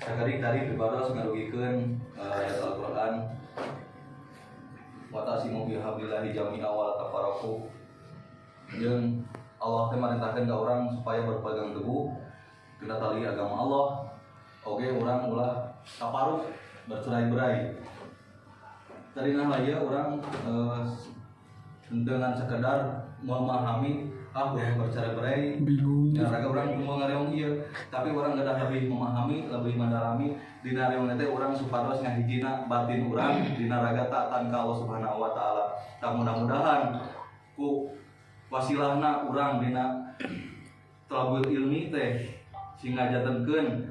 Sakari-kari pibaros ngarugikeun ayat Al-Qur'an wa tasimu bihablillahi jami'a wa la tafarraqu. Jeung Allah teh marintahkeun ka urang supaya berpegang teguh tina tali agama Allah. Oge urang ulah taparuk bercerai-berai. Tarina laya urang dengan sekedar memahami urang bercerai-berai ya raga urang kumaha ngareong ieu, tapi urang gadah lebih memahami, lebih mendalami dina reong teh urang supados ngahijina batin urang dina raga taatan ka Allah Subhanahu wa taala. Tah mudah-mudahan ku wasilahna urang dina talabul ilmi teh sing ngajatenkeun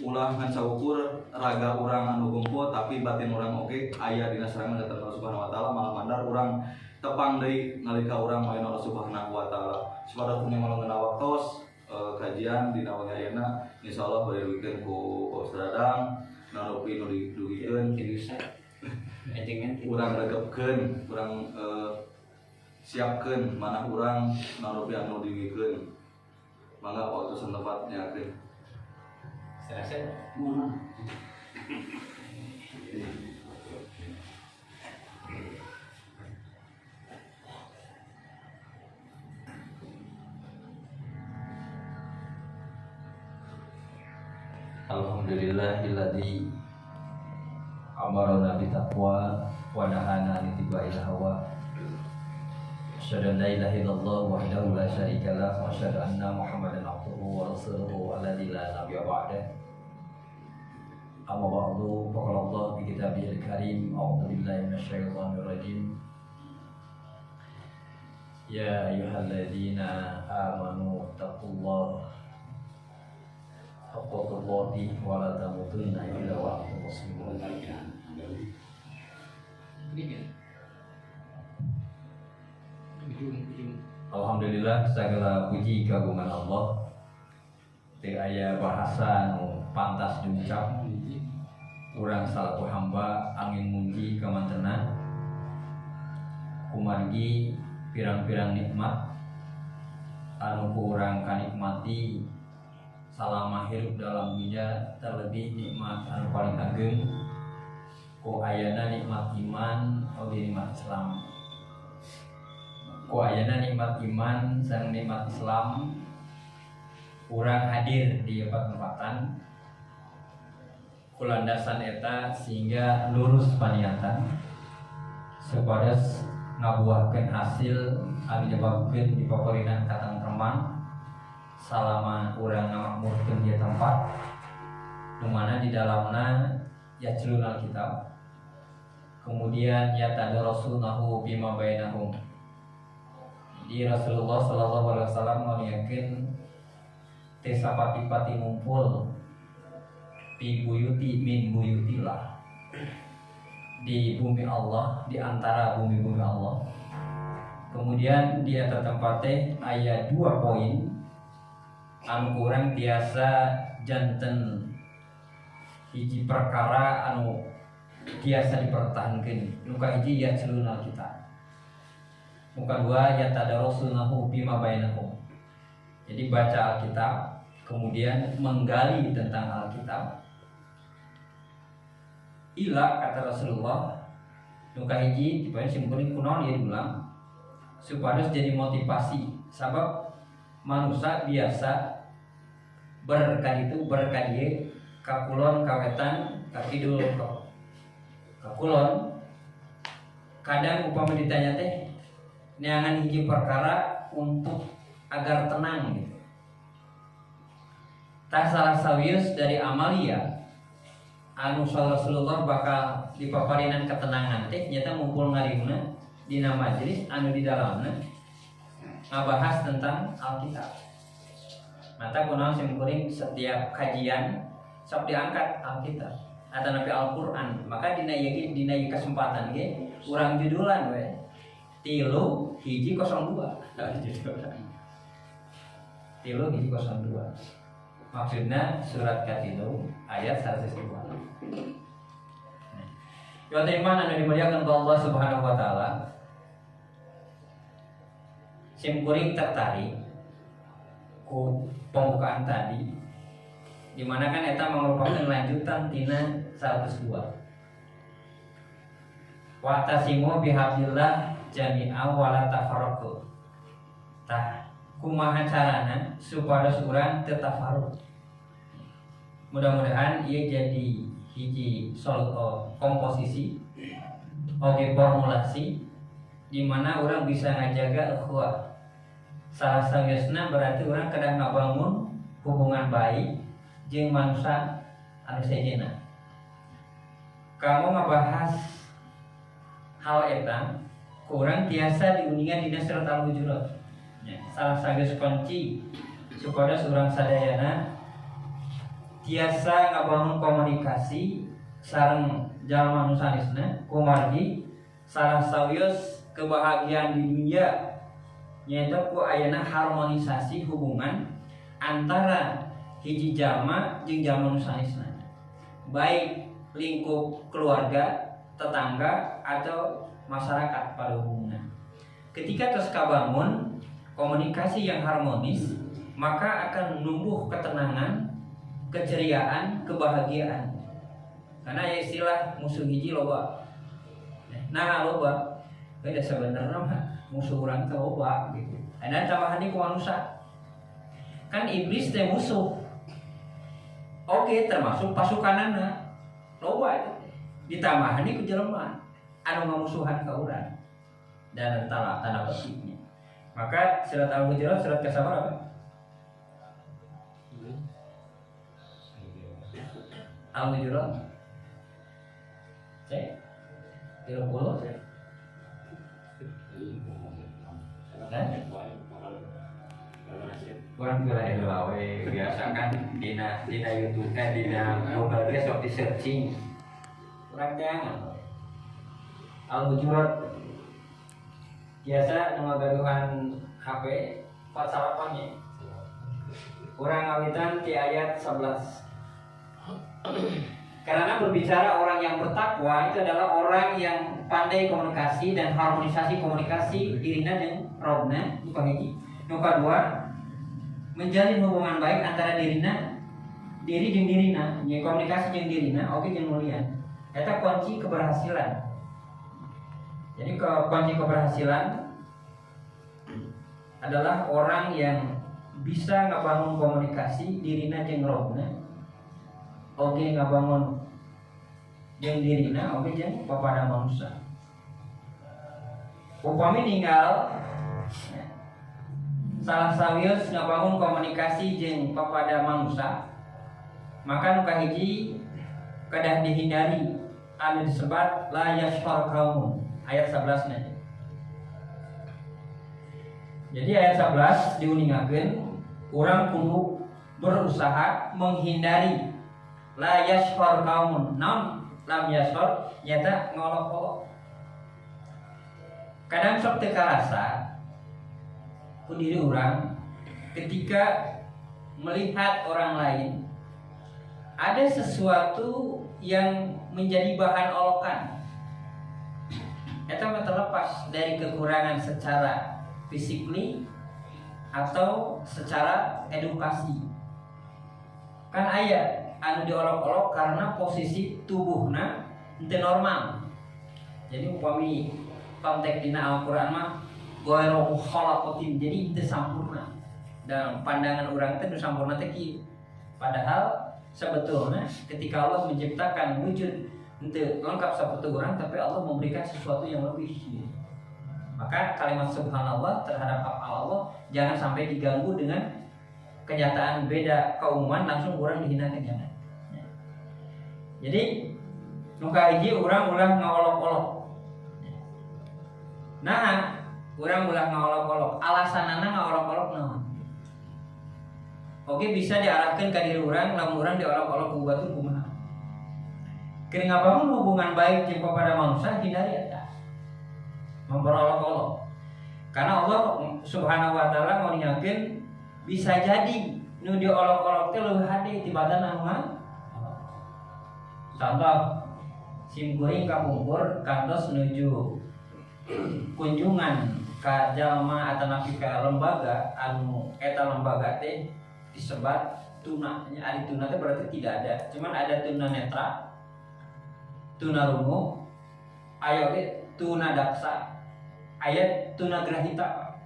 ulah ngan saukur raga urang anu gumpo tapi batin urang oge aya dina serangan Allah Subhanahu wa taala, malah mandar urang tepang deui nalika urang main Allah Subhanahu wa taala. Sapada punya malungeuna waktos kajian dina wengi ayeuna insyaallah bari dibikeun ku Ustaz Dadang narupi nu didugikeun urang regepkeun, urang siapkeun manah urang narupi anu didugikeun. Mangga waktu setempat nyakeun. Serasa Alhamdulillahilladzi amarana bitaqwa wa nahana an ittiba'il hawa. Asyhadu an la ilaha illallah wahdahu la syarika lah wa asyhadu anna Muhammadan abduhu wa rasuluhu alladzi la nabiyya ba'dahu. Amma ba'du, faqala Allah fi kitabihil karim, a'udzu billahi minasyaitonir rajim. Ya ayyuhalladzina amanu taqullaha haqqa tuqatih wa la tamutunna illa wa antum muslimun. Alhamdulillah segala puji kagungan Allah. Teu aya bahasa nu pantas diucap. Urang salaku hamba angin muji ka mantenna. Kumargi pirang-pirang nikmat anu ku urang kanikmati salama hirup dalam dunia, terlebih nikmat anu paling ageng ku ayana nikmat iman oge nikmat Islam. Ku ayana nikmat iman sareng nikmat Islam urang hadir di tempat-tempatan kulandasan eta sehingga lurus paniatan supados ngabuahkeun hasil anu nyebabkeun dipaparinan katangtreman salama urang ngamakmurkeun ieu tempat nu mana di dalamna yatlul alkitab, kemudian yatadarasunahu bima bainahum. Di Rasulullah sallallahu alaihi wasallam ngaliakeun teh sapati-pati ngumpul di buyuti min buyutillah, di bumi Allah, di antara bumi-bumi Allah. Kemudian di atas tempat teh aya 2 poin anu kurang biasa janten hiji perkara anu biasa dipertahankeun. Nu kahiji ya celuna kita. Nu kadua ya tadarasunahu bima bainahum. Jadi baca Alkitab, kemudian menggali tentang Alkitab. Ila kata Rasulullah, nu kahiji dipaya simkuring kunaon ieu diulang supados jadi motivasi. Sabab manusia biasa berkah ieu ka kulon kawetan ka kidul ka kulon. Kadang upama ditanya teh neangan hiji perkara untuk agar tenang gitu. Tak salah sawius dari amalia anu Rasulullah bakal dipaparinan ketenangan teh nyata ngumpul ngarimna dina majelis anu di dalamna ngabahas tentang Alkitab. Mata kunaon simkuring setiap kajian sok diangkat Alkitab atau nabi Al-Qur'an. Maka dina ieu kesempatan ge urang judulan we 3:02 3:02. Maksudnya surat katilu ayat 102. Ya iman anu dimuliakan Allah Subhanahu wa taala. Simkuring tertarik ku pembukaan tadi dimana kan eta merupakan lanjutan tina 102. Wa'tasimu bihablillah jami'a wa la tafarraqu. Tah kumaha carana supados urang teu tafarruq. Mudah-mudahan ieu jadi hiji komposisi oge formulasi di mana orang bisa ngajaga ukhuwah. Salah sageusna berarti orang kadang ngabangun hubungan baik jeung manusia anu sejenna. Kamu ngabahas hal eta kurang tiasa diuningan dina surat Al-Hujurat. Ya, salah sageus kunci supados urang sadayana tiasa ngabangun komunikasi sareng jalma nu sanesna kumargi salah sawios kebahagiaan di dunia nyaeta ku ayana harmonisasi hubungan antara hiji jalma jeung jalma nu sanesna, baik lingkup keluarga, tetangga atau masyarakat pada umumnya. Ketika terus kabangun komunikasi yang harmonis, maka akan numbuh ketenangan, keceriaan, kebahagiaan. Karena ya istilah musuh hiji loba. Nah loba, beda sebenarnya mah musuh orang teh loba gitu. Ada tambahan di ku manusia. Kan iblis teh musuh. Oke, termasuk pasukanana. Loba itu. Ditambahan ku jelema anu ngamusuhan ka urang. Dan tanda petiknya. Maka surat Al-Hujurat surat ke-sabar apa? Al-Hujurat cek 30 cek kan kurang wilayah lawe biasa kan dina YouTube dina mobile ge sok di searching kurang jangan Al-Hujurat biasa ngagaduhan HP pas sarapannya kurang ngawitan di ayat 11. Karena berbicara orang yang bertakwa itu adalah orang yang pandai komunikasi dan harmonisasi komunikasi dirina dengan Robna, itu hiji. Yang kedua, menjalin hubungan baik antara diri jeung dirina, ya komunikasi jeung dirina, oke jeung mulia. Eta kunci keberhasilan. Jadi kunci keberhasilan adalah orang yang bisa ngabangun komunikasi dirina jeung Robna. Oke ngabangun jeung dirina, oke jeung papada manusia. Upami ninggal salah sawios ngabangun komunikasi jeung papada manusia, maka nu kahiji kedah dihindari anu disebat la yashfar qaumun ayat 11 nya. Jadi ayat 11 diuningakeun urang kudu berusaha menghindari la yashfar qaumun nam lam yashfar nyata ngolok-olok. Kadang sok teu karasa ku diri urang ketika melihat orang lain ada sesuatu yang menjadi bahan olokan. Eta terlepas dari kekurangan secara fisikly atau secara edukasi. Kan aya anu diolok-olok karena posisi tubuhna teu normal. Jadi upami konteks dina Al-Qur'an mah ghairu khalaqatin, jadi teu sampurna. Dan pandangan urang teh nu sampurna teh kieu. Padahal sebetulnya ketika Allah menciptakan wujud teu lengkap saperti urang, tapi Allah memberikan sesuatu yang lebih. Maka kalimat subhanallah terhadap apa Allah jangan sampai diganggu dengan kenyataan beda kauman langsung urang dihinakeun jangan. Jadi nuka hiji urang ulah ngolok-olok. Nah, urang ulah ngolok-olok. Alasanana ngolok-olok naon? Oke, bisa diarahkan ke diri urang, lamun urang diolok-olok ku batur kumaha? Keur ngabangun hubungan baik jeung kepada manusia hindari eta. Memperolok-olok. Karena Allah Subhanahu wa taala ngonyakeun bisa jadi nu diolok-olok teh leuwih hade tibatan anu contoh sim kuring kapungkur kantos menuju kunjungan ka jalma atau napi ka lembaga anu eta lembaga teh disebat tunanya, ari tuna itu berarti tidak ada. Cuman ada tuna netra, tuna rungu, aya ge tuna daksa, aya tuna grahita.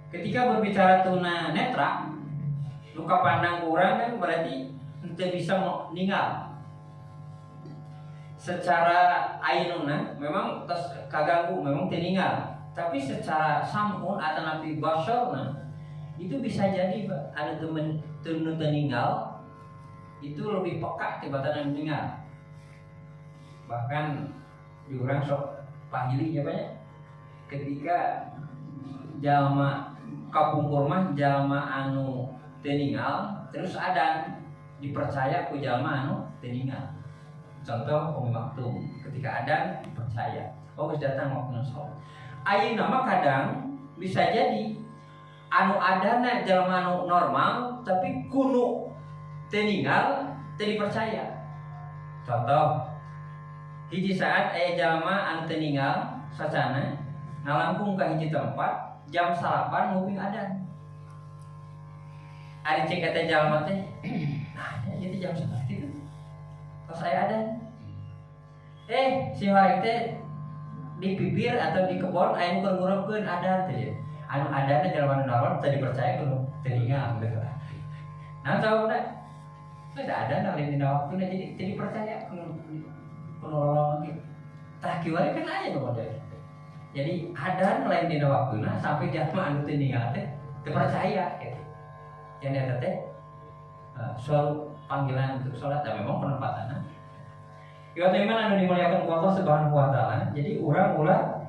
Ketika berbicara tuna netra, luka pandang kurang kan berarti ente bisa mau ninggal. Secara ainuna memang tos kaganggu, memang teningal. Tapi secara samun atau nabi basyarna itu bisa jadi ada temen tunu teningal itu lebih peka tibatan meninggal. Bahkan di orang sok pahili ya banyak ketika jalma kapungkur mah jalma anu teningal terus ada dipercaya ku jalma anu teningal. Contoh Umi Maktum ketika ada dipercaya oh geus datang waktu sholat. Ayeuna mah kadang bisa jadi anu adana jalma anu normal tapi kuno teningal teu dipercaya. Contoh hiji saat aya jalma anu teningal sacana ngalangkung ka hiji tempat jam 8 nguping adan. Ari cek eta jalma teh nah jadi jam 9 itu pas saya ada si Waik teh di bibir atau di kebon aya nu ngurupkeun adan teh anu adana jalma normal teu dipercaya kudu teningal gitu. Nah tahu da ada lain dina waktuna jadi percaya penolong gitu. Tah kiwari kan aya nu model. Jadi adan lain dina waktuna sampai jalma anu teningal teh teu percaya gitu. Yang eta teh suatu panggilan untuk sholat dan memang penempatannya. Ieu teh anu dimuliakan ku Allah Subhanahu wa taala. Jadi urang ulah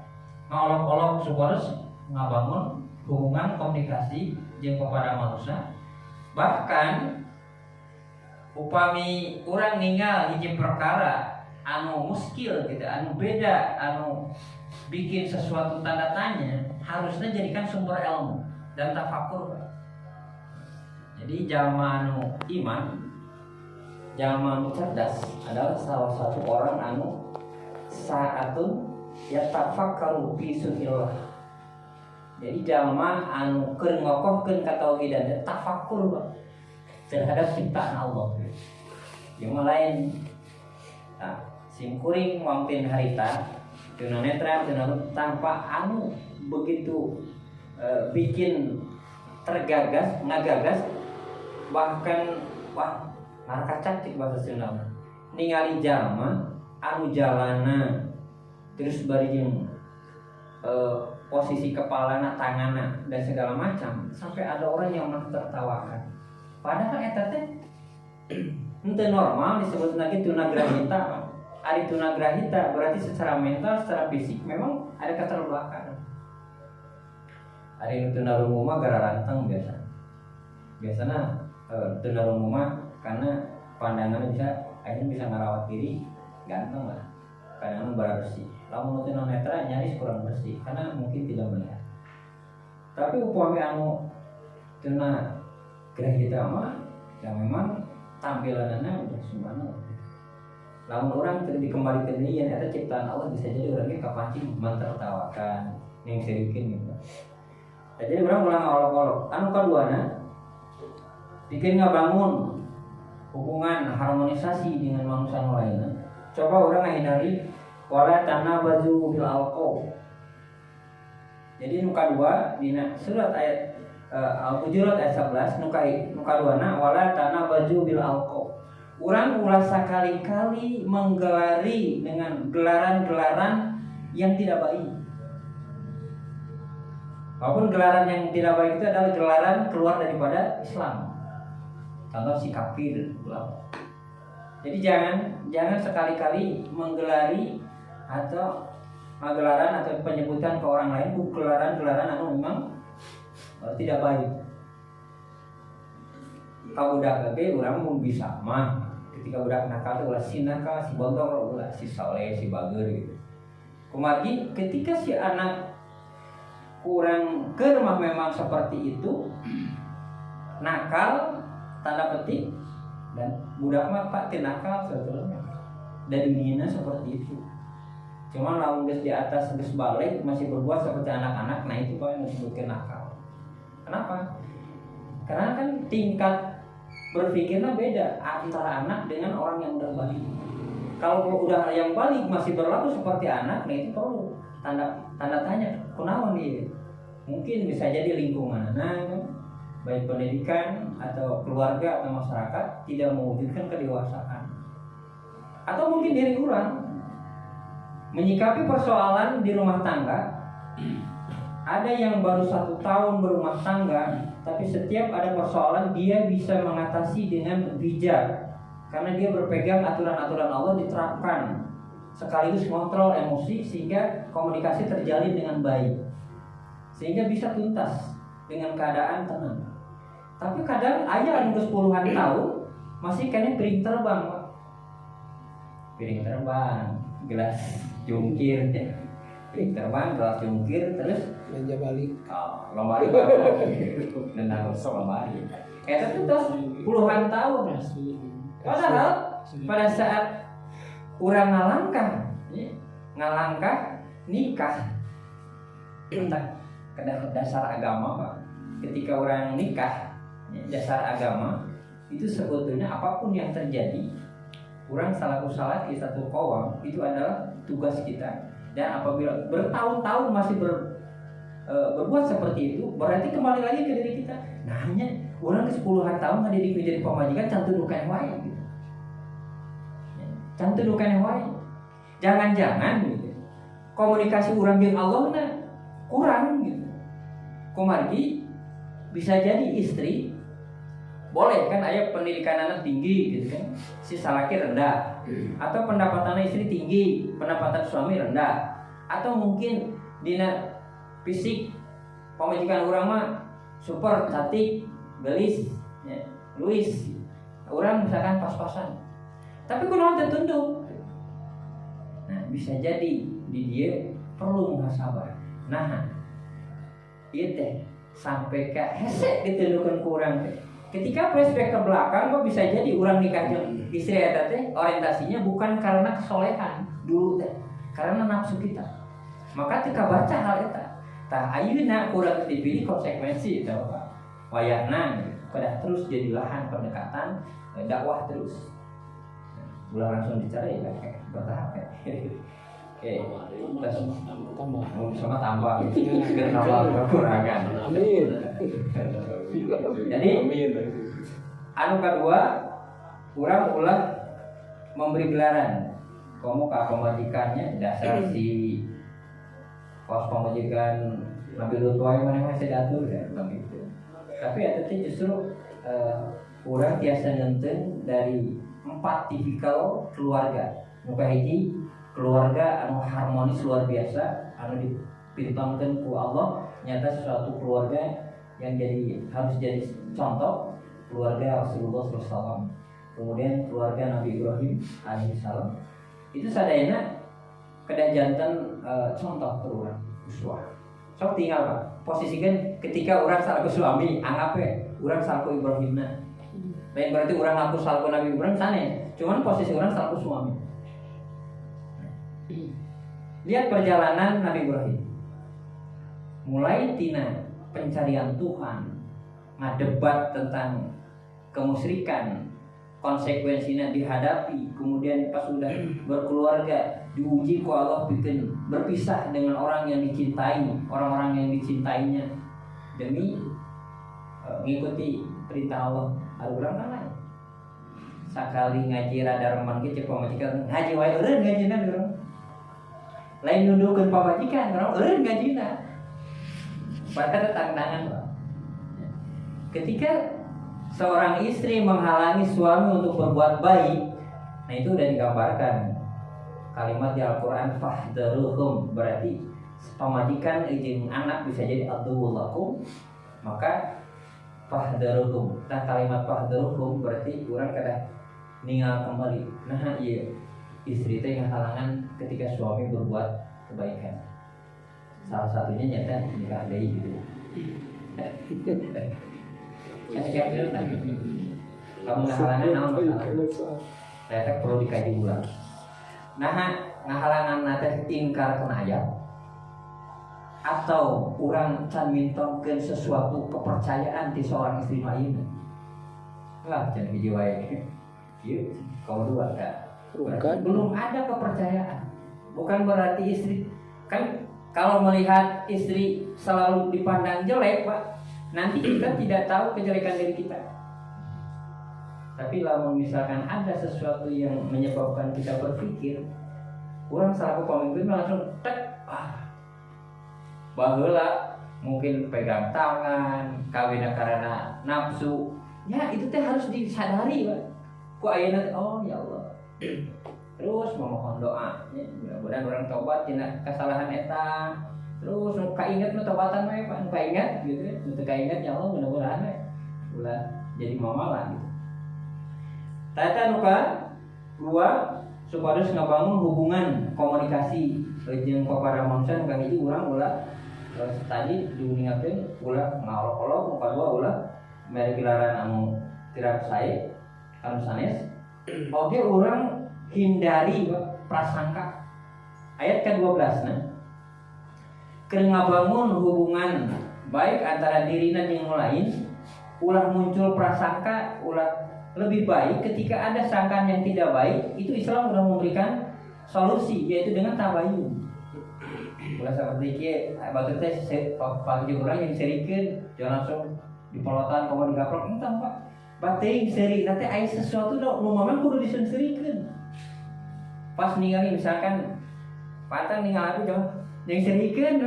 ngolok-olok supados ngabangun hubungan komunikasi jeung kepada manusia. Bahkan upami urang ninggal hiji perkara anu muskil gitu, anu beda, anu bikin sesuatu tanda tanya, harusnya jadikan sumber ilmu dan tafakur. Jadi jalma anu iman, jalma anu cerdas adalah salah satu orang anu saatun yatafakkaru fi sunillah. Jadi jalma anu keur ngokohkeun katauhidan tafakkur terhadap ciptaan Allah. Yang lain nah, sim kuring wampin harita tuna netra tuna tanpa anu begitu bikin tergagas, ngagagas bahkan wah marka cantik bahasa Sunda ningali jalma anu jalana terus bari jeung posisi kepalana tangana dan segala macam sampai ada orang yang tertawakan padahal eta teh henteu normal disebut lagi tunagrahita. Ari tunagrahita berarti secara mental secara fisik memang ada keterbelakangan. Ari tunarungu mah gara ranteng biasana tunarungu mah karena pandangannya bisa ngarawat diri ganteng lah kadang bersih. Lamun tunanetra nyaris kurang bersih karena mungkin tidak melihat. Tapi upami anu tunagrahita mah yang memang tampilannya udah sembana. Lamun orang dikembalikan ini yang ada ciptaan Allah bisa jadi orangnya kapancing mentertawakan yang sedikit gitu. Jadi orang ulang olok-olok. Anu kaduana bikin ngabangun hubungan harmonisasi dengan manusia lainnya. Coba orang ngahindari wala tanabazu bil alqab. Jadi nu kadua dina surat ayat Al-Hujurat ayat 11 nu kaduana wala tanabazu bil alqab. Urang ulah sakali-kali menggelari dengan gelaran-gelaran yang tidak baik. Walaupun gelaran yang tidak baik itu adalah gelaran keluar daripada Islam. Contoh si kafir. Jadi jangan sekali-kali menggelari atau gelaran atau penyebutan ke orang lain gelaran-gelaran anu memang tidak baik. Kalau udah gede urang mun bisa mah ketika udah nakal tuh ulah si nakal, si bontong, ulah si saleh, si bager gitu. Kumargi ketika si anak kurang kermah memang seperti itu nakal tanda petik dan budak mah pak tinakal sebetulnya dan dunianya seperti itu. Cuma lamun geus di atas geus balik masih berbuat seperti anak-anak, nah itu yang disebutkan nakal. Kenapa? Karena kan tingkat berpikirnya beda antara anak dengan orang yang udah balik. Kalau udah yang balik masih berlaku seperti anak, nah itu perlu tanda tanya. Kenapa dia? Mungkin bisa jadi lingkungan anak, baik pendidikan atau keluarga atau masyarakat tidak mewujudkan kedewasaan. Atau mungkin diri orang menyikapi persoalan di rumah tangga. Ada yang baru 1 tahun berumah tangga, tapi setiap ada persoalan dia bisa mengatasi dengan bijak, karena dia berpegang aturan-aturan Allah diterapkan, sekaligus kontrol emosi sehingga komunikasi terjalin dengan baik, sehingga bisa tuntas dengan keadaan tenang. Tapi kadang ayah anu geus puluhan tahun masih kena piring terbang, Pak. Piring terbang, gelas jungkir, piring terbang, gelas jungkir, terus meja balik. Lemari dan lemari. Itu terus puluhan tahun. Padahal pada saat orang ngalangkah nikah, kita dasar agama, Pak. Ketika orang nikah, dasar agama itu sebetulnya apapun yang terjadi, orang salaku salat di satu kawam itu adalah tugas kita. Dan apabila bertahun-tahun masih berbuat seperti itu, berarti kembali lagi ke diri kita. Nah, hanya orang ke 10-an tahun ngadidik menjadi pemajikan cantu dukan wae gitu. Cantu dukan wae. Jangan-jangan gitu. Komunikasi orang jeung Allah na kurang gitu. Kumargi bisa jadi istri boleh kan aya pendidikan anak tinggi gitu kan. Si salaki rendah. Atau pendapatan istri tinggi, pendapatan suami rendah. Atau mungkin dina fisik pemajikan orang mah super cantik, gelis, ya, luis. Orang misalkan pas-pasan. Tapi kunaon teu tunduk. Nah, bisa jadi di dia perlu muhasabah. Nah, ieu teh sampai ka hese ditundukeun ku urang teh. Ketika flashback ke belakang kok bisa jadi orang nikah jeung istri eta teh orientasinya bukan karena kesolehan dulu teh, karena nafsu kita. Maka ketika baca hal eta, tah ayeuna urang dipilih konsekuensi eta Pak. Wayahna pada terus jadi lahan pendekatan dakwah terus. Ulah langsung dicari ya bertahap ya. Oke, terus sama tambah segera tambah kekurangan. Amin. Jadi anu kedua, urang ulah memberi gelaran. Kamu ka pemajikannya dasar si pos pemajikan Nabi Lut wae maneh masih diatur ya begitu. Tapi eta teh justru urang tiasa ngeunteun dari 4 tipikal keluarga. Nu kahiji keluarga anu harmonis luar biasa, anu dipintamkeun ku Allah, nyata suatu keluarga yang harus jadi contoh, keluarga Rasulullah SAW. Kemudian keluarga Nabi Ibrahim alaihissalam. Itu sadayana kedah janten contoh ke urang uswah. Sok tinggal Pak, posisikan ketika urang salaku suami, anggap urang salaku Ibrahimna. Lain berarti urang ngaku salaku Nabi Ibrahim sana, cuman posisi urang salaku suami. Lihat perjalanan Nabi Ibrahim. Mulai tina pencarian Tuhan, ngadebat tentang kemusyrikan, konsekuensinya dihadapi, kemudian pas sudah berkeluarga diuji ku Allah bikin berpisah dengan orang yang dicintai, orang-orang yang dicintainya demi mengikuti perintah Allah. Alurang kan sakali ngaji rada reman ge cek pamajikan ngaji wae eureun ngajina urang. Lain nundukeun pamajikan, urang eureun ngajina. Padahal tantangan, Pak. Ketika seorang istri menghalangi suami untuk berbuat baik, nah itu udah digambarkan kalimat di Al-Quran fahdharuhum, berarti pemajikan jeung anak bisa jadi aduwwul lakum, maka fahdharuhum. Nah kalimat fahdharuhum berarti urang kada ningal kembali. Nah iya istri teh yang halangan ketika suami berbuat kebaikan. Salah satunya nyata nikah deui gitu. Kamu ngahalangan naon masalah? Saya perlu dikaji ulang. Nah, ngahalangan nate ingkar kana ayat. atau orang can mintokeun sesuatu kepercayaan di seorang istri lain. Lah can hiji wae. Ieu kaum dua kan. Berarti belum ada kepercayaan. Bukan berarti istri kan kalau melihat istri selalu dipandang jelek, Pak, nanti kita tidak tahu kejelekan diri kita. Tapi kalau misalkan ada sesuatu yang menyebabkan kita berpikir, orang selaku pemimpin langsung tek, baheula mungkin pegang tangan, kawin karena nafsu. Ya itu teh harus disadari, Pak. Ku ayeuna oh ya Allah. Terus memohon doa, ya, mudah-mudahan orang tobat tina kesalahan eta. Terus nu kainget nu tobatan we, Pak, nu kainget gitu ya. Nu teu kainget ya Allah mudah-mudahan we ulah jadi mamalah gitu. Tata nu kedua supados ngabangun hubungan komunikasi jeung para manusia nu kahiji urang ulah tadi diuningakeun ulah ngaolok-olok, nu kadua ulah mere gilaran anu tira sae anu sanes. Oke urang hindari prasangka. Ayat ke-12 nah. Keur ngabangun hubungan baik antara dirina jeung lain, ulah muncul prasangka, ulah lebih baik ketika ada sangkaan yang tidak baik, itu Islam sudah memberikan solusi yaitu dengan tabayun. Ulah seperti kieu, batur teh panggil urang yang serikeun, jangan langsung dipolotan komo digaprok entah Pak. Bating seri nanti aya sesuatu nu momen kudu diseunseurikeun. Pas ningali misalkan patang ningali jangan yang serikeun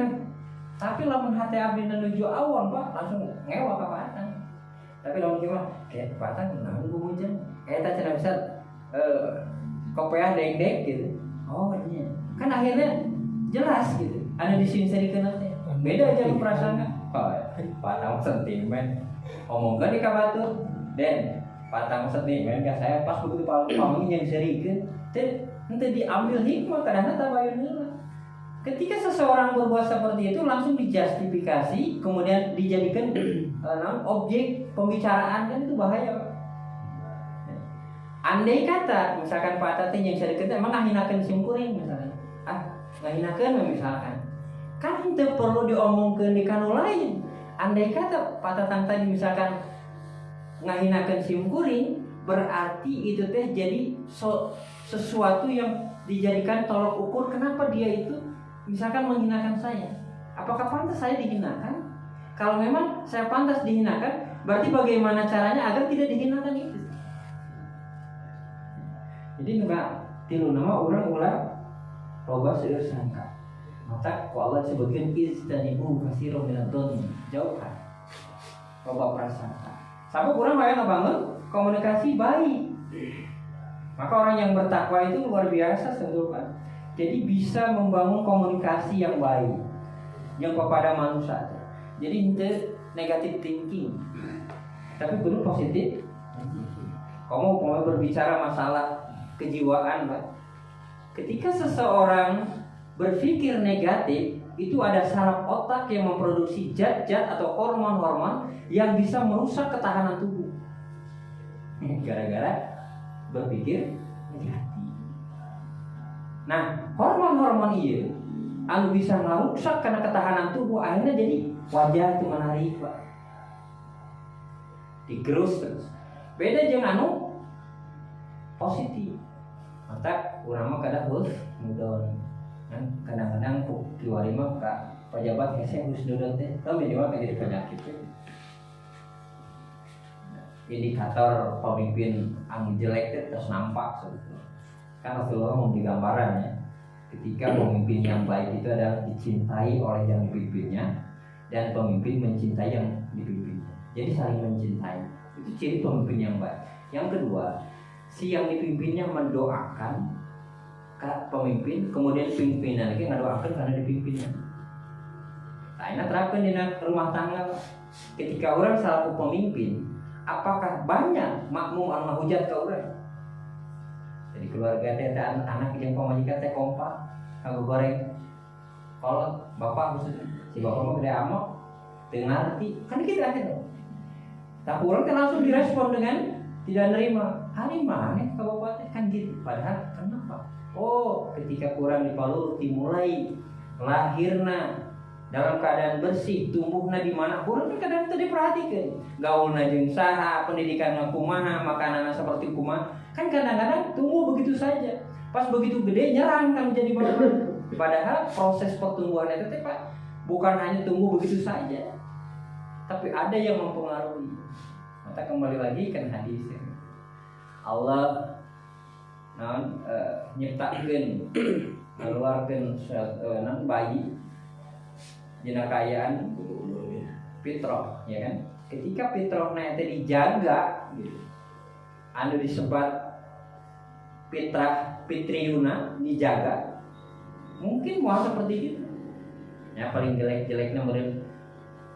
tapi lamun hati abdi menuju awon Pak langsung ngewa ka patang. Tapi lamun kieu mah kayak patang naon gumujeun. Eta cenah bisa kopeah deng-deng gitu. Oh iya. Kan akhirnya jelas gitu. Anu disinserikeun teh. Beda aja prasangka. Oh, patang sentimen. Omongkeun di ka batur. Dan patang sentimen ka saya pas begitu pamingin yang serikeun teh ente diambil hikmah kadang tabayun heula. Ketika seseorang berbuat seperti itu langsung dijustifikasi kemudian dijadikan objek pembicaraan kan itu bahaya. Andai kata misalkan Pak Tati yang serikeun emang ngahinakeun simkuring misalkan. Ngahinakeun misalkan. Kan itu perlu diomongkeun di kanu lain. Andai kata Pak Tatang tadi misalkan ngahinakeun simkuring berarti itu teh jadi sesuatu yang dijadikan tolok ukur kenapa dia itu misalkan menghinakan saya. Apakah pantas saya dihinakan? Kalau memang saya pantas dihinakan, berarti bagaimana caranya agar tidak dihinakan itu? Jadi juga tilu nama orang ulah loba seueur sangka. Maka ku Allah sebutkeun istanibu kasiron minad dzanni, jauhkan loba prasangka. Sabab urang aya ngabangun komunikasi baik. Maka orang yang bertakwa itu luar biasa sebetulnya. Jadi bisa membangun komunikasi yang baik yang kepada manusia. Jadi itu negatif thinking, tapi perlu positif. Kamu mau berbicara masalah kejiwaan, Pak. Ketika seseorang berpikir negatif, itu ada saraf otak yang memproduksi zat-zat atau hormon-hormon yang bisa merusak ketahanan tubuh. Gara-gara berpikir negatif. Nah, hormon-hormon ieu anu bisa ngarusak karena ketahanan tubuh akhirnya jadi wajah itu menarik, Pak. Digerus terus. Beda jeung anu positif. Mata urang mah kada husnudon. Kan kadang-kadang kiwari mah ka pejabat hese husnudon teh, tapi juga jadi penyakit. Indikator pemimpin anu jelek teh terus nampak sebetulnya. Kan Rasulullah memberi gambarannya ketika pemimpin yang baik itu adalah dicintai oleh yang dipimpinnya dan pemimpin mencintai yang dipimpinnya. Jadi saling mencintai. Itu ciri pemimpin yang baik. Yang kedua, si yang dipimpinnya mendoakan ke pemimpin, kemudian pimpinan lagi mendoakan karena dipimpinnya. Nah, ini terapkan di rumah tangga. Ketika orang selaku pemimpin, apakah banyak makmum anu ngahujat ka urang? Jadi keluarga teh anak yang pamajikan teh kompak, kanggo goreng. Kalau bapak khusus si bapak mah gede amat, teu ngarti, kan kita aja. Tapi orang teh langsung direspon dengan tidak nerima. Hari mana ka bapak teh kan gitu. Padahal kenapa? Oh, ketika kurang dipalur dimulai lahirna dalam keadaan bersih, tumbuhna di mana urang kan kadang teu diperhatikeun. Gaulna jeung saha, pendidikanna kumaha, makananna seperti kumaha. Kan kadang-kadang tumbuh begitu saja. Pas begitu gede nyerang kan jadi bapak. Padahal proses pertumbuhan itu Pak bukan hanya tumbuh begitu saja, tapi ada yang mempengaruhi. Maka kembali lagi kan hadis Allah nyiptakeun ngeluarkeun bayi dina kayaan fitrah, ya kan? Ketika fitrahna teh dijaga gitu. Anu disebat fitriuna dijaga, mungkin mau seperti itu. Ya paling jelek-jeleknya meureun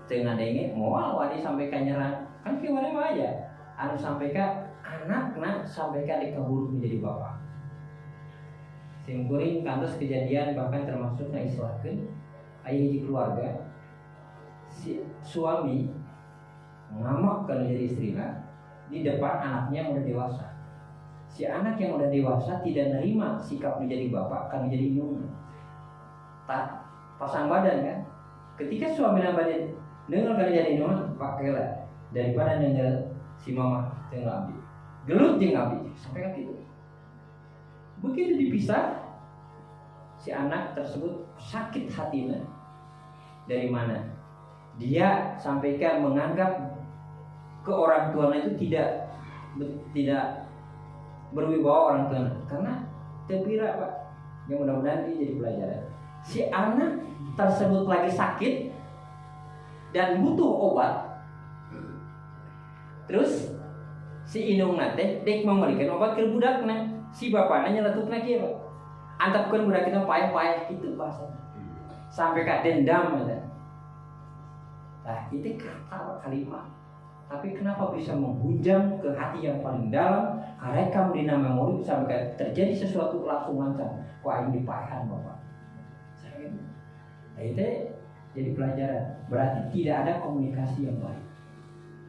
teu ngadenge moal wani sampai ka nyerang. Kan kieu mah aja. Anu sampai ka anakna sampai ka dikabur menjadi bapak. Sing kuring kantos kejadian bahkan termasuk islahkeun aya hiji keluarga si suami ngamak kana jadi istrina di depan anaknya yang udah dewasa. Si anak yang udah dewasa tidak nerima sikap menjadi bapak kan menjadi indung. Tak pasang badan kan. Ketika suami badan dengar kan jadi indung pakailah daripada dengar si mama teu ngabdi. Gelut jeung ngabdi sampai ka kitu. Begitu dipisah si anak tersebut sakit hatinya. Dari mana? Dia sampaikan menganggap ke orang tuanya itu tidak berwibawa orang tua karena terpira Pak. Yang mudah-mudahan ini jadi pelajaran. Si anak tersebut lagi sakit dan butuh obat. Terus si indung nate dek memberikan obat ke budakna. Si bapaknya nyeletukna kieu Pak. Antapkeun budak kita payah-payah gitu bahasa. Sampai ka dendam ya. Nah, itu kata kalimat. Tapi kenapa bisa menghujam ke hati yang paling dalam, rekam di nama memori sampai terjadi sesuatu langsung lancang. Kok aing dipaehan Bapak. Nah, itu jadi pelajaran. Berarti tidak ada komunikasi yang baik.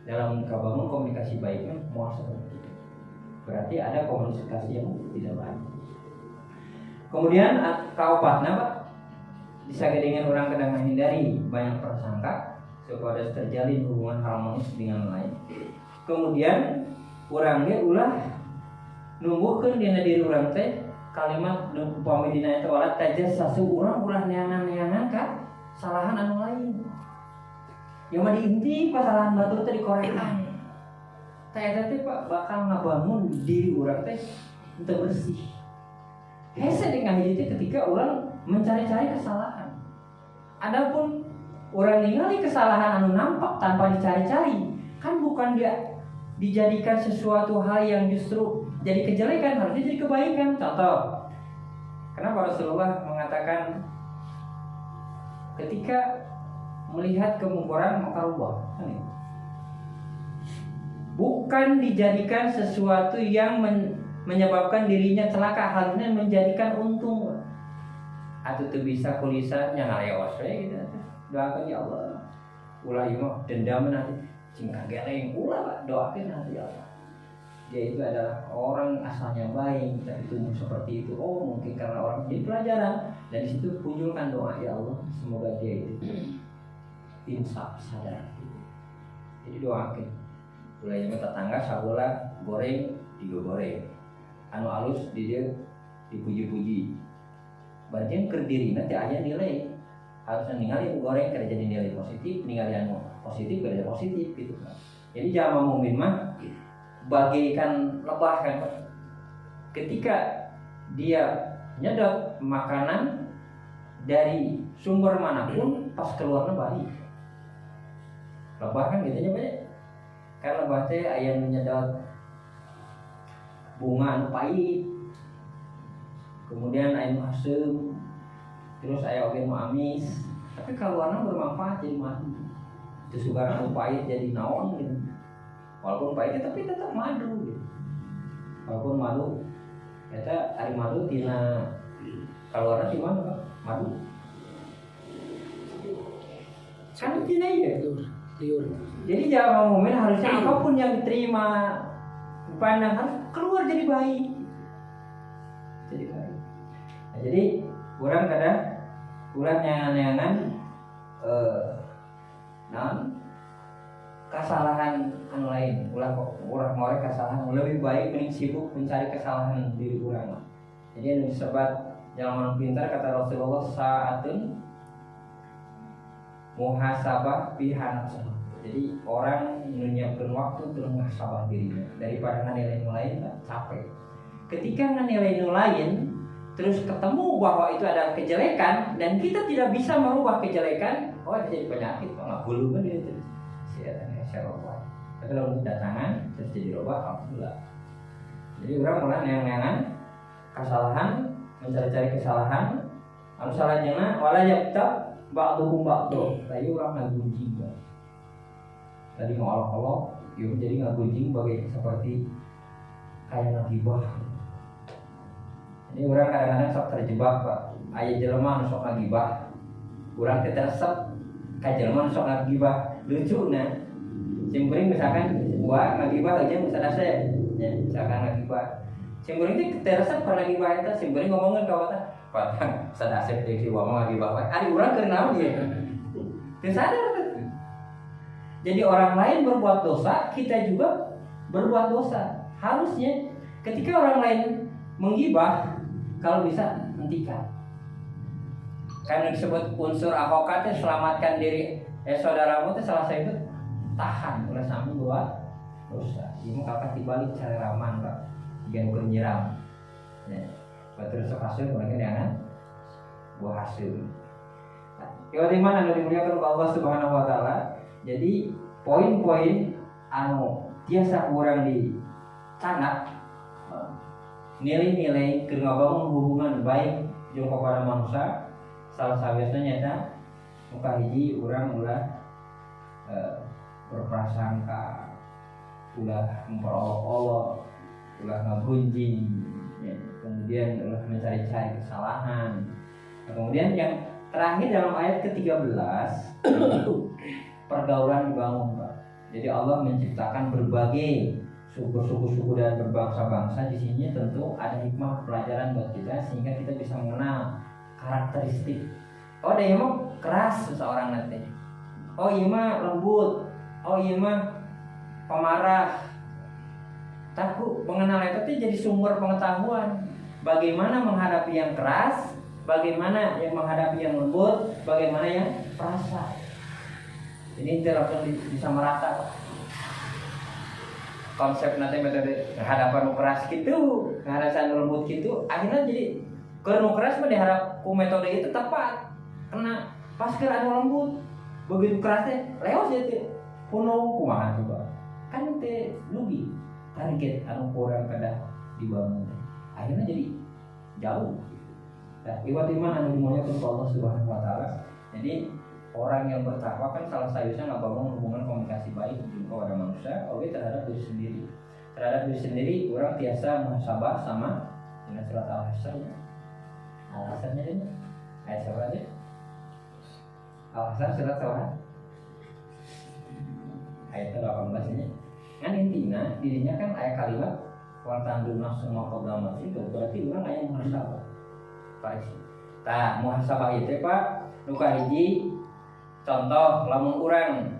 Dalam kabangun komunikasi baiknya mau seperti itu. Berarti ada komunikasi yang tidak baik. Kemudian kaopatna Pak disagadengan orang kadang menghindari banyak prasangka supaya terjalin hubungan harmonis dengan lain. Kemudian urangnya ulah numbuhkeun dina diri urang teh kalimat upami dina eta wala tajassasu urang ulah neangan-neangan ka salahan anu lain. Yang mah diinti pasalahan batur teh dikorekan. Teh eta teh Pak bakal ngabangun diri urang teh teu bersih. Hese dengan hiji ketika orang mencari-cari kesalahan. Adapun orang ningali kesalahan anu nampak tanpa dicari-cari, kan bukan dia dijadikan sesuatu hal yang justru jadi kejelekan, harusnya jadi kebaikan. Contoh, kenapa Rasulullah mengatakan ketika melihat kemungkaran maka rubah, bukan dijadikan sesuatu yang menyebabkan dirinya celaka, harusnya menjadikan untung. Atau tuh bisa kulisan yang ngaleos we gitu. Doakan ya Allah. Ulah ieu mah dendam nanti cing kageleng ulah doakeun nanti ya Allah. Dia itu adalah orang asalnya baik dan tumbuh seperti itu. Oh, mungkin karena orang jadi pelajaran dan di situ kunjulkan doa ya Allah, semoga dia itu insaf sadar. Jadi doakeun. Ulah ieu mah tetangga sabola goreng digoreng. Anu alus di dia dipuji-puji. Barjeng keur dirina teh aya nilai. Harusnya ningali goreng keur jadi nilai positif, ningali anu positif keur jadi positif gitu kan. Jadi jamaah mukmin mah bagaikan lebah kan. Ketika dia nyedot makanan dari sumber manapun pas keluarnya baik. Lebah kan gitu nya Pak. Kan lebah teh aya nyedot bunga anu pahit, kemudian anu asem, terus aya oge nu amis. Tapi kaluarna bermanfaat jadi madu. Terus juga anu pahit jadi naon gitu. Walaupun pahit tapi tetap madu gitu. Walaupun madu eta ari madu tina kaluarna di mana Pak? Madu. Kan tina ieu liur. Jadi jamaah mukmin harusnya apapun yang diterima pandang harus keluar jadi baik. Jadi baik. Nah, jadi kurang kadang kurang neangan-neangan kesalahan anu lain, ulah ngorek kesalahan lebih baik mending sibuk mencari kesalahan diri urang. Jadi anu disebut jalan pintar kata Rasulullah saatun muhasabah biha nafsuh. Jadi orang menyiapkan waktu untuk muhasabah dirinya daripada nganilai nu lain capek. Ketika nganilai nu lain terus ketemu bahwa itu adalah kejelekan dan kita tidak bisa merubah kejelekan, itu jadi penyakit, nggak bulu kan itu. Syarofah. Tapi kalau datangan terus jadi robah, alhamdulillah. Jadi orang mulai neang-neangan kesalahan, mencari-cari kesalahan. Anu salahnya wala yaktab ba'dukum ba'du. Tadi orang ngagunjing. Tadi ngolok-olok, yuk jadi ngagunjing bagai seperti kayak ngagibah. Ini orang kadang-kadang sok terjebak, Pak. Aya jelema anu sok ngagibah. Urang teh teresep ka jelema anu sok ngagibah. Lucunya Simkuring misalkan gua ngagibah aja misalnya saya ya, misalkan ngagibah Simkuring itu teresep pernah ngagibah itu Simkuring ngomongin ke wata patang sadasep dari wama ngagibah ari urang keur naon ieu teu sadar. Jadi orang lain berbuat dosa, kita juga berbuat dosa. Harusnya ketika orang lain menggibah, kalau bisa hentikan. Karena disebut unsur akhokat selamatkan diri saudaramu itu salah satu tahan oleh sami buat dosa. Ini kakak dibalik cara raman Pak. Jangan menyiram. Ya. Betul sok hasil mungkin jangan buah hasil. Nah, di mana anu dimuliakan Allah Subhanahu wa taala. Jadi poin-poin anu tiasa urang di canak nilai-nilai keur ngabangun hubungan baik jeung kepada manusia salah satunya nyata muka hiji urang ulah berprasangka, ulah memperolok-olok, ulah ngagunjing, ya. Kemudian ulah mencari-cari kesalahan. Nah, kemudian yang terakhir dalam ayat ke-13 pergaulan dibangun, Pak. Jadi Allah menciptakan berbagai suku-suku dan berbangsa-bangsa. Di sini tentu ada hikmah pelajaran buat kita sehingga kita bisa mengenal karakteristik. Oh, ada yang mau keras seseorang nanti. Oh, iya mah lembut. Oh iya mah pemarah. Takut mengenal itu jadi sumber pengetahuan. Bagaimana menghadapi yang keras, bagaimana yang menghadapi yang lembut, bagaimana yang perasa. Ini langsung bisa merata. Konsep nanti metode hadapan keras gitu, hadapan lembut gitu, akhirnya jadi kalau keras mah diharap ku metode itu tepat. Kena pas ke anu lembut, begitu kerasnya leos jadi puno kumaha coba. Kan teh lugi target anu kurang kada dibangun. Akhirnya jadi jauh. Nah, iwat iman anu dimuliakan Allah Subhanahu wa taala. Jadi orang yang bertakwa kan salah satunya ngabangun hubungan komunikasi baik kepada manusia, oke terhadap diri sendiri. Terhadap diri sendiri orang biasa muhasabah sama dengan surat Al-Hasyr. Al-Hasyr-nya ini ayat berapa aja? Al-Hasyr surat berapa? Ayat 18 ini. Kan intinya dirinya kan ayat kalimat wa tandu nafsu ma qaddamat itu berarti orang aya muhasabah. Pasti. Tah, muhasabah itu Pak, nu kahiji contoh lamun urang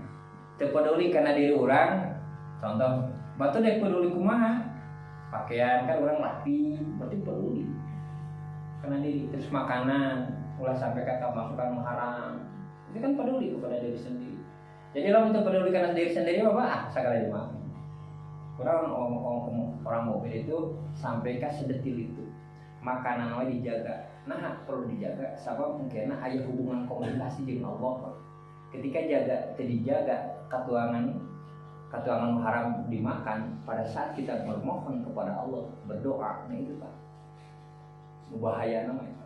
teu peduli karena diri urang, contoh batu dek peduli kumaha? Pakaian kan urang rapi, berarti peduli. Karena diri terus makanan, ulah sampai kata masukan haram. Itu kan peduli kepada diri sendiri. Jadi lamun teu peduli karena diri sendiri apa? Sagala dimakan. Orang mobil itu sampai ke sedetil itu. Makanan we dijaga. Nah, perlu dijaga sabab mungkin aya hubungan komunikasi dengan Allah. Ketika dijaga katuangan haram dimakan pada saat kita bermohon kepada Allah, berdoa, nah itu Pak. Bahaya namanya.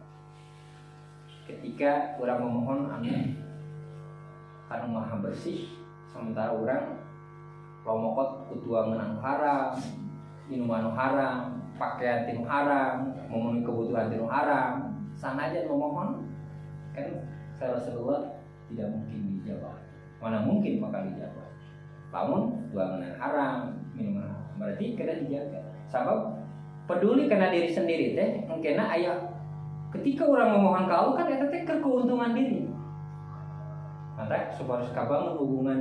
Ketika orang memohon anu maha bersih, sementara orang lomokot kutuangan anu haram, minuman anu haram, pakaian tinu haram, memenuhi kebutuhan tinu haram, sana aja memohon kan Rasulullah tidak mungkin dijawab. Mana mungkin bakal dijawab. Namun tuangan haram, minuman haram, berarti kena dijaga. Sebab peduli karena diri sendiri teh, mungkin ayah ketika orang memohon ke Allah kan eta teh keuntungan diri. maka supaya kabangun hubungan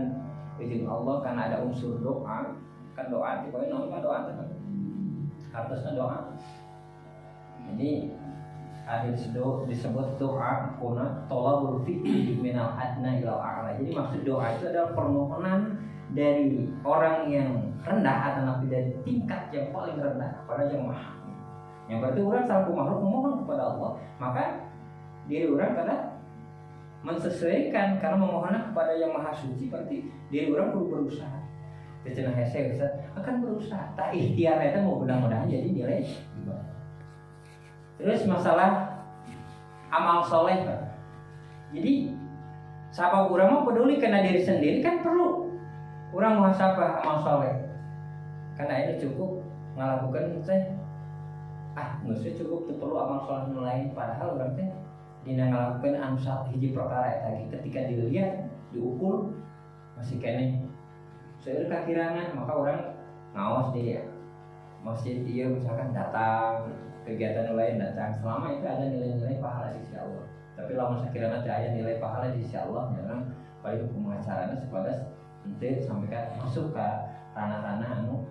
dengan Allah karena ada unsur doa. Kan doa itu nama doa kan harusnya doa. Jadi ada disebut doa kuna tolabul fi'li minal adna ila a'la. Jadi maksud doa itu adalah permohonan dari orang yang rendah atau nabi dari tingkat yang paling rendah kepada yang maha. Yang berarti orang selaku makhluk memohon kepada Allah, maka diri orang karena mensesuaikan karena memohon kepada yang maha suci, berarti diri orang perlu berusaha. Kecenah hese akan berusaha. Tak ikhtiar itu mau mudah-mudahan jadi nilai ibadah. Terus masalah amal soleh, Pak. Jadi siapa orang mau peduli karena diri sendiri kan perlu orang muhasabah amal soleh. Karena ini cukup ngelakukan nggak cukup itu perlu amal soleh lain. Padahal orang teh dina ngelakukan ansal hiji perkara lagi ketika dilihat diukur masih kene seueur kakirangan, maka orang ngawas dia masjid dia misalkan datang kegiatan lain datang selama itu ada nilai-nilai pahala di sisi Allah. Tapi lamun sakirana teh aya nilai pahala di sisi Allah, memang paling pengacaranya sepadas nanti sampai masuk ke ranah-ranah anu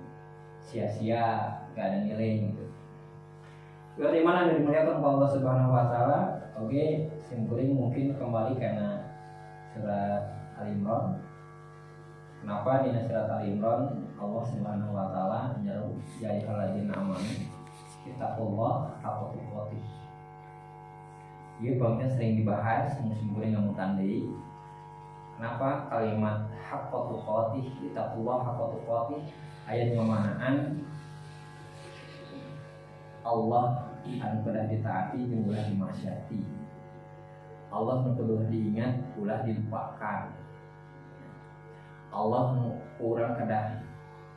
sia-sia gak ada nilai gitu. Bagaimana dimuliakan Allah Subhanahu Wa Taala? Oke, simpulin mungkin kembali karena surat Al-Imran. Kenapa di surat Al-Imran Allah Subhanahu Wa Taala menyeru ya ayyuhalladzina amanu ittaqullah haqqa tuqatih. Ieu bangnya sering dibahas, simpulin ngamu tandai. Kenapa kalimat haqqa tuqatih, ittaqullah haqqa tuqatih ayat ngamanaan Allah anu kedah ditaati jeung ulah dimaksiati. Allah nu kudu diingat ulah dilupakan. Allah nu urang kedah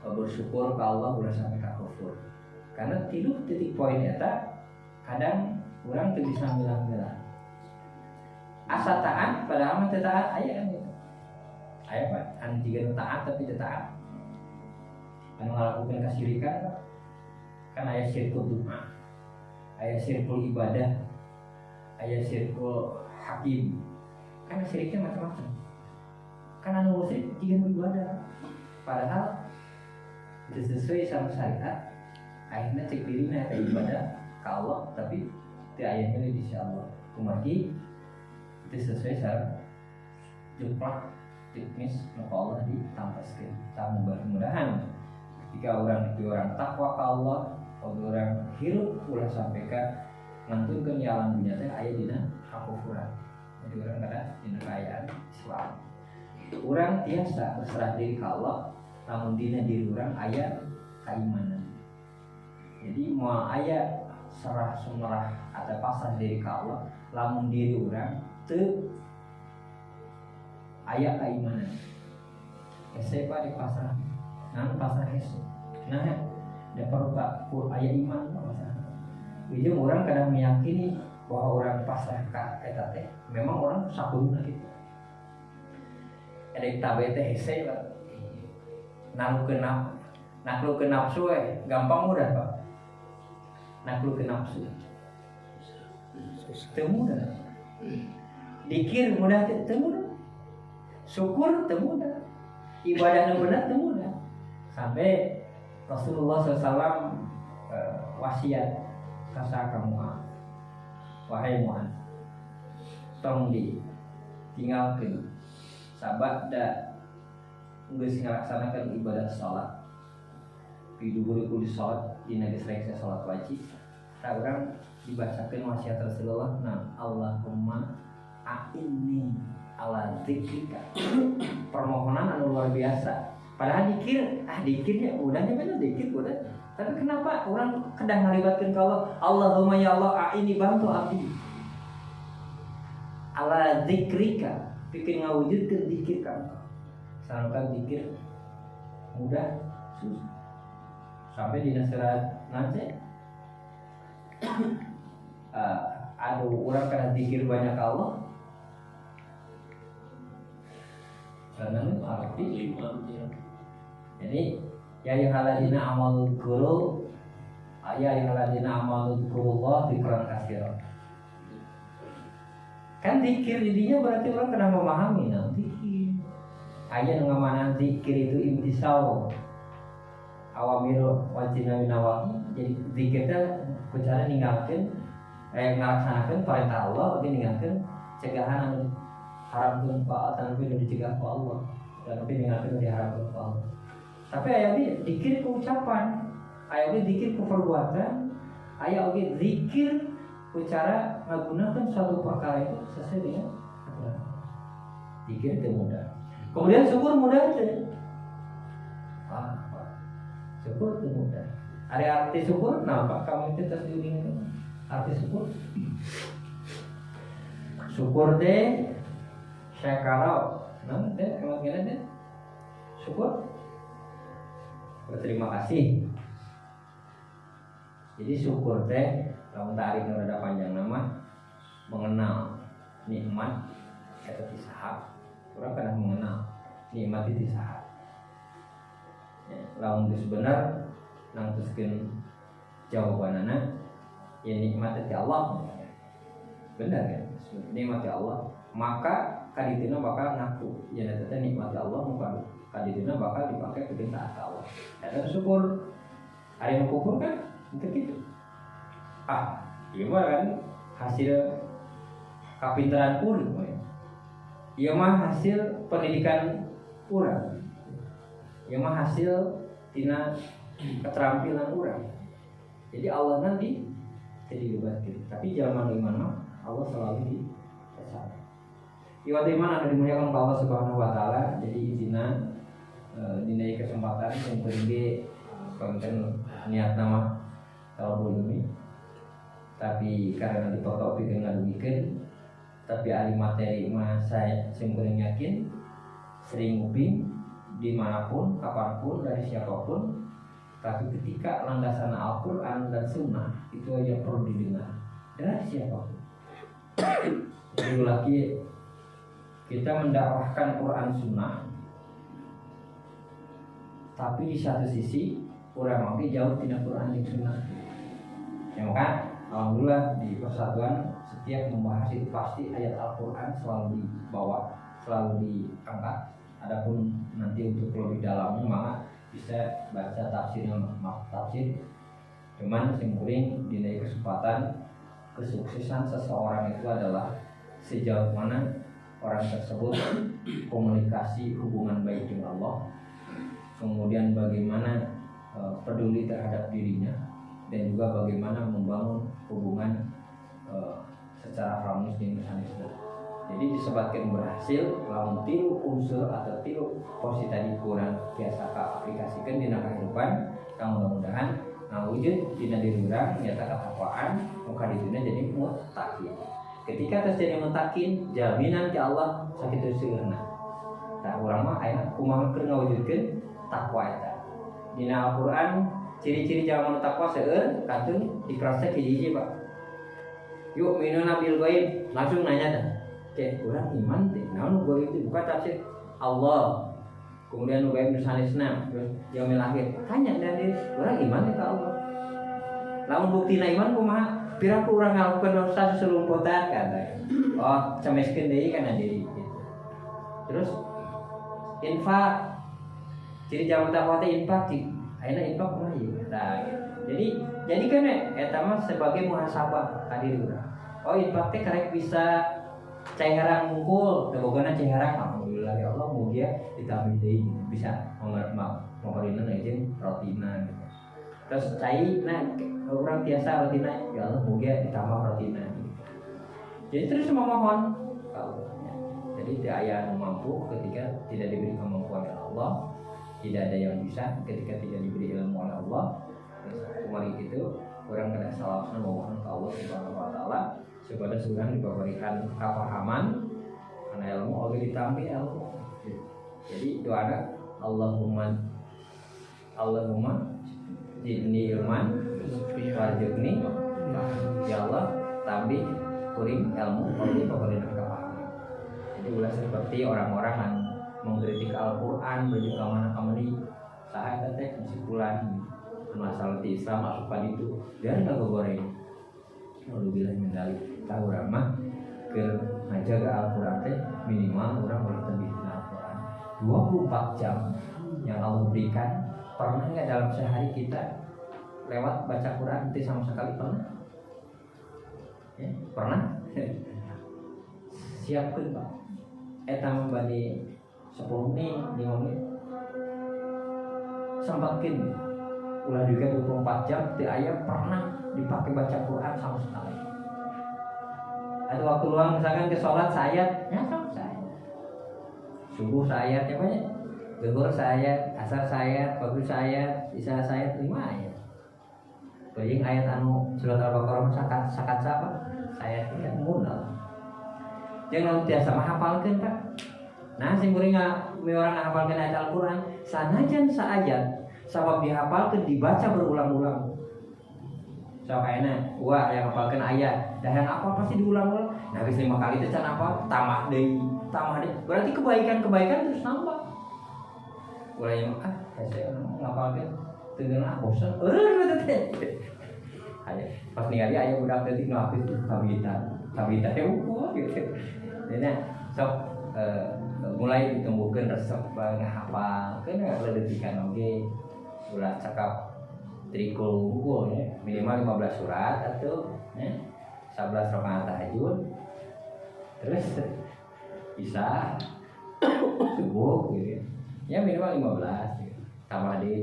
bersyukur ka Allah ulah sampai ka kufur. Karena tilu titik poin eta kadang urang teu bisa milah-milah. Asa taat padahal mah teu taat aya kan gitu. Aya Pak, anu jiga taat tapi teu taat. Anu ngalakukeun kasyirikan kan aya syirkul du'a, aya syirkul ibadah, aya syirkul hakim. Kan syiriknya macam-macam. Kan anu musyrik jiga ibadah. Padahal itu sesuai sama syariat. Akhirnya cek dirina eta ibadah ka Allah tapi teu aya nilai di sisi Allah. Kumaki itu sesuai syarat jeplak teknis maka Allah ditampaskeun. Tak mudah-mudahan ketika orang takwa ka Allah, orang hirup ulah sampai ke ngantunkeun di alam dunia teh aya dina kakufuran. Jadi orang kada dina kaayaan Islam. Orang biasa berserah diri ka Allah, namun dina diri orang aya keimanan. Jadi mau aya serah sumerah atau pasrah diri ka Allah, lamun diri orang teu aya keimanan. Hese Pak di pasrah. Nah pasrah hese. Nah, da perlu Pak aya iman pasrah. Ujung orang kadang meyakini bahwa orang pasrah ka eta teh memang orang sakudunya gitu. Ada tabe teh hese Pak. Naklukeun nafsu gampang mudah Pak. Naklukeun nafsu. Teu mudah. Dikir mudah teu mudah. Syukur teu mudah. Ibadah nu bener teu mudah. Sampai Rasulullah SAW wasiat kasa kamu wahai Mu'ad tong ditinggalkeun sabada geus ngalaksanakeun ibadah salat di dhuwur kudu salat dina geus rek salat wajib ta urang dibacakeun wasiat Rasulullah Allahumma a'inni ala dzikrika permohonan anu luar biasa. Padahal dikirnya udahnya bener dikir udah. Tapi kenapa orang kadang ngalibatkan kalau Allahumma ya Allah ini bantu abdi. Ala dzikrika bikin ngawujudkeun zikir kamu. Sarengkan zikir mudah susah. Sampai di surat nanti aduh orang kada zikir banyak Allah. Karena itu arti jadi ya ayyuhalladzina amanu dzkuru ya ayyuhalladzina amanu dzkurullah dzikran katsiran. Kan zikir jadinya berarti orang kena memahami nah zikir. Aya nu ngamanan zikir itu imtisal. Awamir wajib nawawi. Jadi zikir teh cara ninggalkeun ngalaksanakeun perintah Allah tapi ninggalkeun cegahan anu haramkeun paatan anu dicegah ku Allah. Dan tapi ninggalkeun diharamkeun ku Allah. Tapi aya ge zikir ku ucapan, aya ge zikir ku perbuatan, aya ge zikir ku cara menggunakan suatu perkara itu sesuai dengan aturan. Zikir itu mudah. Kemudian syukur mudah itu. Syukur itu mudah. Ada arti syukur? Nah, Pak kamu itu terus diulang arti syukur. Syukur deh, syakarau. Nah, deh, kemana deh? Syukur. Berterima kasih. Jadi syukur teh kalau tarik rada panjang nama mengenal nikmat atau tisahab. Orang kadang mengenal nikmat itu tisahab. Ya, lamun geus bener nangtuskeun jawabanana ya nikmat dari Allah. Benar kan? Nikmat Allah. Maka kadituna bakal ngaku ya eta nikmat Allah maka kadituna bakal dipakai ke taat Allah. Eta syukur. Ari nu kufur kan itu gitu. Iya mah kan hasil kapinteran urang. Iya mah hasil pendidikan urang. Iya mah hasil tina keterampilan urang. Jadi Allah nanti jadi dibatkan. Tapi zaman iman mah Allah selalu di kesana. Iwat iman ada dimuliakan Allah Subhanahu wa taala. Jadi izina dinai kesempatan yang tinggi konten niat nama tahun ini. Tapi karena dipotong pikir ngadugikan, tapi ahli materi mah saya sering yakin sering nguping dimanapun, kapanpun, dari siapapun. Tapi ketika landasan Al-Quran dan Sunnah itu aja perlu didengar dari siapapun. Jadi lagi kita mendakwahkan Quran Sunnah, tapi di satu sisi orang mau jauh tidak Quran dan Sunnah. Ya maka alhamdulillah di persatuan setiap membahas itu pasti ayat Al-Quran selalu dibawa, selalu diangkat. Adapun nanti untuk lebih dalamnya maka bisa baca tafsirnya tafsir. Cuman simpuling di kesempatan kesuksesan seseorang itu adalah sejauh mana orang tersebut komunikasi hubungan baik dengan Allah, kemudian bagaimana peduli terhadap dirinya, dan juga bagaimana membangun hubungan secara harmonis dengan manusia. Jadi disebutkan berhasil lamun tilu unsur atau tilu posisi tadi kurang biasa aplikasikan di kehidupan. Mudah-mudahan wujud dina diri urang nyata ketakwaan muka dituna jadi mutakin. Ketika terjadi mutakin jaminan ke Allah sakitu seueurna. Nah urang mah aya kumaha keur ngawujudkeun takwa eta. Dina Al-Qur'an ciri-ciri jalan takwa seueur kantun dikrosek hiji-hiji Pak. Yuk minuna bil ghaib langsung nanya dah. Cek urang iman teh naon ghaib itu bukan tafsir Allah. Kemudian ghaib nusanesna terus yaumil akhir. Tanya dari urang iman teh ka Allah. Lamun buktina iman kumaha? Pira ku urang ngalakukeun dosa selumputan kata. Oh, cameskeun deui kana diri gitu. Terus infak ciri jalan takwa teh infak sih. Ayeuna infak kumaha ieu? Nah, jadi kan eta mah sebagai muhasabah ka diri urang. Oh, infak teh karek bisa caiharang ngungkul, teu bogana caiharang alhamdulillah ya Allah mugia ditambahi deui bisa mangharina jeung rotina gitu. Terus cairna urang biasa rotina ya Allah mugia ditambah rotina gitu. Jadi terus memohon jadi tidak aya anu mampu ketika tidak diberi kemampuan oleh Allah, tidak ada yang bisa ketika tidak diberi ilmu oleh Allah. Kemarin itu orang kena salawat memohon ke Allah Subhanahu wa taala supaya surang diberikan kepahaman karena ilmu Allah ditambah ilmu. Jadi doa Allahumma zidni ilman warzuqni ya Allah tambih kuring ilmu Allah diberikan kepahaman. Jadi ulah seperti orang-orang yang mengkritik Al-Qur'an baju kamana-kamana saha teh kesimpulan masalah di Islam masuk pada itu dan enggak goreng. Alhamdulillah mendali tahu ramah ke ngajaga Al-Quran teh minimal orang boleh lebih Al-Quran 24 jam yang Allah berikan. Pernah nggak dalam sehari kita lewat baca Quran itu sama sekali? Pernah? Ya, pernah? Siapkan Pak eta membani 10 menit 5 menit sempatkan ulah juga 24 jam di ayat pernah dipakai baca Quran sama sekali. Ada waktu luang misalkan ke sholat sayat ya saya subuh sayat ya banyak, zuhur sayat, asar sayat, maghrib sayat, isya sayat 5 ayat. Bajing ayat anu surat Al-Baqarah sakat siapa? Sayat tidak munal. Jangan tiasa menghafalkan Pak. Nah, sing kuring orang menghafalkan ayat Al-Quran, sanajan saayat sabab dihafalkan dibaca berulang-ulang. So kayaknya, wah yang hafalkan ayat, dah yang apa pasti diulang-ulang. Nah, 5 kali itu can apa? Tamah deh. Berarti kebaikan terus nambah. Ulah yang saya ngapalkan, tenang bosan. Ayo, pas ningali aya budak teuing nu aktif kabita teh gitu. Jadi sok mulai ditumbuhkeun resep ngahafal, keun leudeutikan oge ulah cakap trikul unggul ya, minimal 15 surat atuh ya. 11 rakaat tahajud. Terus bisa subuh gitu. Ya minimal 15 gitu. Tambah deh.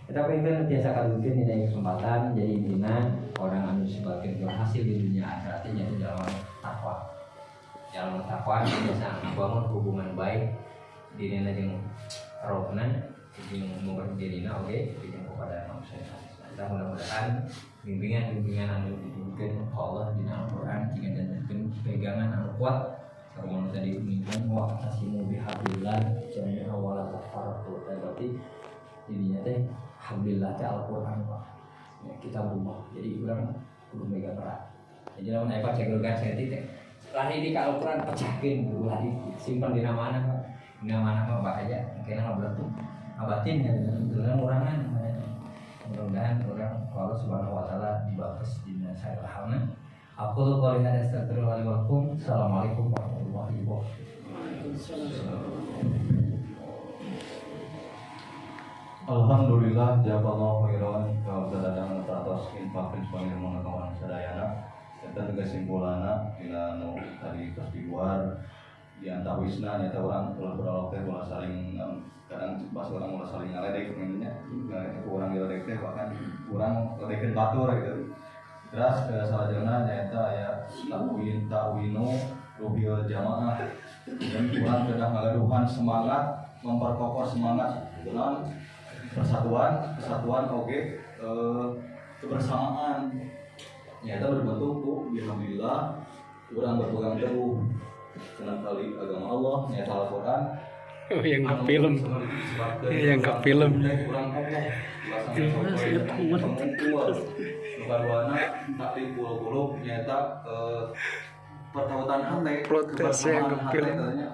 Tapi itu biasa kalukin ini kesempatan jadi intinya orang anu sebagai berhasil di dunia akhiratnya jadi dalam takwa. Dalam takwa biasa membangun hubungan baik dirinya jeung rohna jeung memperdirina oge jeung kepada manusia. Kita mudah-mudahan bimbingan anu diberikan Allah di Al-Qur'an jika dan pegangan anu kuat kalau tadi bimbingan wa tasimu bihablillah jami'a wa la tafarraqu. Berarti ininya teh alhamdulillah teh Al-Quran ya, kita berubah jadi orang kudu mega berat. Jadi lamun aya cegurgan saya teh lari di Al-Quran pecahkeun ulah disimpan di mana Pak. Di mana mah bahaya mungkin berat tuh abatin ya dengan orangan. Mudah-mudahan orang Allah Subhanahu wa taala dibahas di saya lahanna. Aku qouli hadza astaghfirullah wa lakum. Assalamualaikum warahmatullahi wabarakatuh. Alhamdulillah jazakallahu khairan kalau dadang teratos infak sebagai mengetahuan sadayana eta kesimpulanna dina nu tadi tos di luar di antawisna nyata orang ulah berolok teh ulah saling kadang pas orang ulah saling ngaledek namanya orang ngaledek teh bahkan urang ledekeun batur gitu. Terus salajengna nyata aya ta'winu ruhil jamaah dan urang kedah ngagaduhan semangat memperkokoh semangat dengan kesatuan oke kebersamaan nyata berbentuk tuh alhamdulillah orang berpegang teguh dengan kali agama Allah nyata Al-Quran yang ke film orang Allah tak dipuluh-puluh nyata pertautan hati kebersamaan hati katanya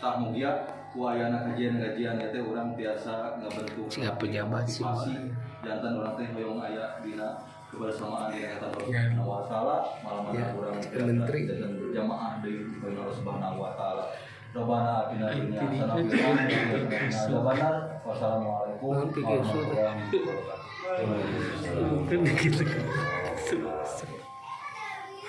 tak mugia kuayana kajian-kajian itu orang biasa ngebentuk motivasi jantan orang teh hoyong aya dina kebersamaan di kata Allah wa taala malam orang menteri dan berjamaah di Allah Subhanahu wa taala. Rabbana atina fid dunya hasanah wa wassalamualaikum warahmatullahi wabarakatuh.